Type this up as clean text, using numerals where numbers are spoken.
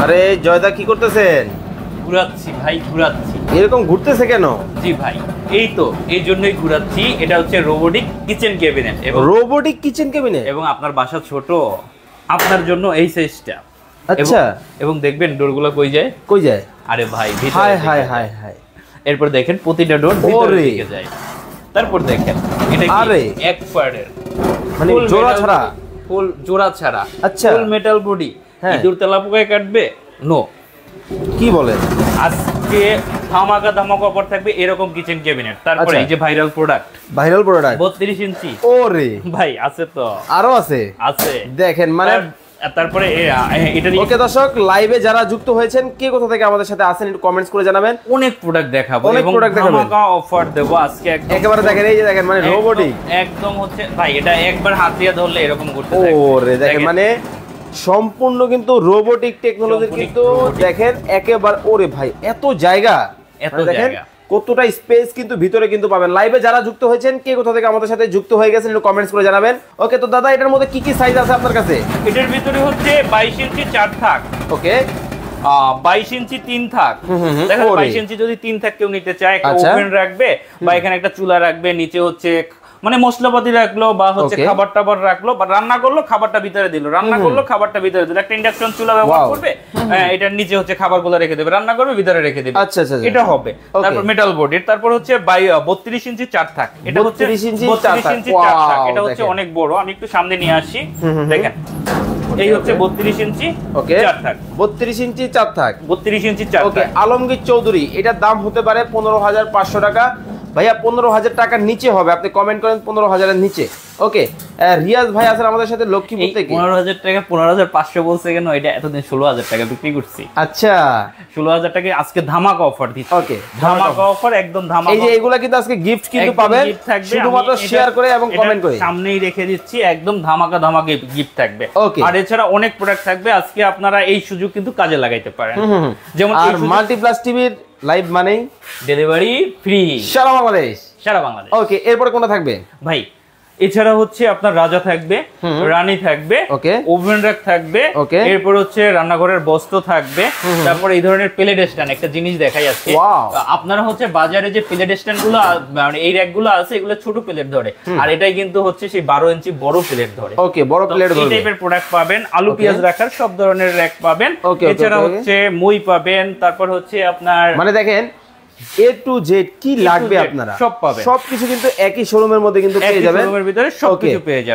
আরে জয়দা কি করতেছেন? ঘুরাচ্ছি ভাই, ঘুরাচ্ছি। এরকম ঘুরতেছে কেন? জি ভাই, এই তো এই জন্যই ঘুরাচ্ছি। এটা হচ্ছে robotic kitchen cabinet robotic kitchen cabinet এবং আপনার বাসা ছোট, আপনার জন্য এই সাইজটা। আচ্ছা, এবং দেখবেন ডোরগুলো কই যায়? কই যায়? আরে ভাই হাই হাই হাই হাই। এরপর দেখেন প্রতিটা ডোর ভিতরে দিকে যায়। তারপর দেখেন এটা কি এক পার্টের, মানে জোড়া ছাড়া, ফুল জোড়া ছাড়া। আচ্ছা, ফুল মেটাল বডি। ইঁদুর তেলা পোকায় কাটবে? নো। কি বলেন? আজকে ধামাকা ধামাকা অফার থাকবে এরকম কিচেন ক্যাবিনেট। তারপরে এই যে ভাইরাল প্রোডাক্ট 32 ইঞ্চি। ওরে ভাই, আছে তো, আরো আছে দেখেন। মানে তারপরে এটা ওকে দর্শক, লাইভে যারা যুক্ত হয়েছেন কে কোথা থেকে আমাদের সাথে আছেন একটু কমেন্টস করে জানাবেন। অনেক প্রোডাক্ট দেখাবো, অনেক প্রোডাক্ট দেখাবো, ধামাকা অফার দেব আজকে একেবারে। দেখেন এই যে দেখেন, মানে রোবোটিক একদম হচ্ছে ভাই। এটা একবার হাত দিয়ে ধরলে এরকম করতে থাকে। ওরে দেখেন, মানে সম্পূর্ণ কিন্তু রোবোটিক টেকনোলজি কিন্তু দেখেন একেবারে। ওরে ভাই, এত জায়গা, এত জায়গা, কতটা স্পেস কিন্তু ভিতরে কিন্তু পাবেন। লাইভে যারা যুক্ত হয়েছেন কে কোথা থেকে আমাদের সাথে যুক্ত হয়ে গেছেন একটু কমেন্টস করে জানাবেন। ওকে, তো দাদা এটার মধ্যে কি কি সাইজ আছে আপনার কাছে? এটার ভিতরে হচ্ছে 22 ইঞ্চি 4 থাক। ওকে, 22 ইঞ্চি 3 থাক। দেখেন 22 ইঞ্চি যদি 3 থাক কেউ নিতে চায়, একটা ওভেন রাখবে বা এখানে একটা চুলা রাখবে, নিচে হচ্ছে মানে মশলাপাতি রাখলো বা হচ্ছে খাবার টাবার রাখলো, বা রান্না করলো খাবারটা ভিতরে দিল, রান্না করলো খাবারটা ভিতরে দিল। একটা ইন্ডাকশন চুলা ব্যবহার করবে, এটার নিচে হচ্ছে খাবারগুলো রেখে দেবে, রান্না করবে ভিতরে রেখে দেবে। আচ্ছা আচ্ছা, এটা হবে। তারপর মেটাল বডির, তারপর হচ্ছে 32 ইঞ্চি 4 থাক। এটা হচ্ছে 32 ইঞ্চি 4 থাক। এটা হচ্ছে অনেক বড়। আমি একটু সামনে নিয়ে আসি, দেখেন এই হচ্ছে 32 ইঞ্চি 4 থাক। 32 ইঞ্চি 4 থাক, 32 ইঞ্চি 4 থাক। ওকে, আলমগীর চৌধুরী, এটার দাম হতে পারে 15,500 টাকা। ভাইয়া 15,000 টাকার নিচে হবে, আপনি কমেন্ট করেন 15,000 এর নিচে। ওকে, রিয়াজ ভাই আছেন আমাদের সাথে লক্ষ্মীপুর থেকে। 15,000 টাকা, 15,500 বলছে কেন? এটা এতদিন 16,000 টাকা বিক্রি করছি। আচ্ছা, 16,000 টাকা আজকে ধামাকা অফার দিচ্ছি। ওকে, ধামাকা অফার, একদম ধামাকা। এই যে এগুলা কিন্তু আজকে গিফট কিন্তু পাবেন, শুধুমাত্র শেয়ার করে এবং কমেন্ট করে। সামনেই রেখে দিচ্ছি, একদম ধামাকা ধামাকা গিফট থাকবে। আর এছাড়া অনেক প্রোডাক্ট থাকবে। আজকে আপনারা এই সুযোগ কিন্তু কাজে লাগাইতে পারেন। যেমন আর মাল্টিপ্লাস টিভির লাইভ মানেই ডেলিভারি ফ্রি সারা বাংলাদেশ। ওকে, এরপরে কোনটা থাকবে ভাই? এছাড়া হচ্ছে আপনার রাজা থাকবে, রানী থাকবে, ওভেন র্যাক থাকবে, এরপর হচ্ছে রান্নাঘরের বস্ত্র থাকবে। তারপর এই ধরনের প্লেট স্ট্যান্ড, একটা জিনিস দেখাই আছে। আপনারা হচ্ছে বাজারে যে প্লেট স্ট্যান্ড গুলো মানে এই র্যাক গুলো আছে, এগুলো ছোট প্লেট ধরে, আর এটাই কিন্তু হচ্ছে সেই 12 ইঞ্চি বড় প্লেট ধরে। ওকে, বড় প্লেট ধরে এই টাইপের প্রোডাক্ট পাবেন। আলু পেঁয়াজ রাখার সব ধরনের র্যাক পাবেন। এছাড়া হচ্ছে মই পাবেন। তারপর হচ্ছে আপনার মানে দেখেন A to Z কি লাগবে আপনারা সব পাবেন। সবকিছু কিন্তু একই শোরুমের মধ্যে কিন্তু পেয়ে যাবেন। শোরুমের ভিতরে সবকিছু পেয়ে যাবেন।